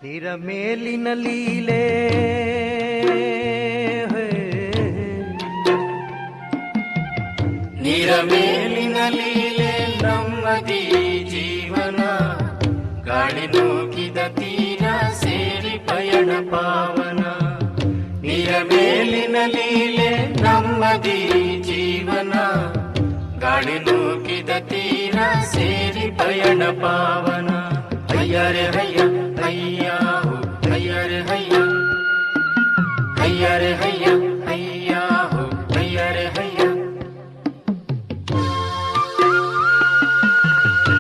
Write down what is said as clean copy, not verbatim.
ನೀರ ಮೇಲಿನ ಲೀಲೆ ನೀರ ಮೇಲಿನ ಲೀಲೆ ನಮ್ಮದಿ ಜೀವನ ಗಾಳಿ ನೂಕಿದ ತೀರ ಸೇರಿ ಪಯಣ ಪಾವನ ನೀರ ಮೇಲಿನ ಲೀಲೆ ನಮ್ಮದಿ ಜೀವನ ಗಾಳಿ ನೂಕಿದ ತೀರ ಸೇರಿ ಪಯಣ ಪಾವನ ಅಯ್ಯರೆ ಅಯ್ಯ ಅಯ್ಯ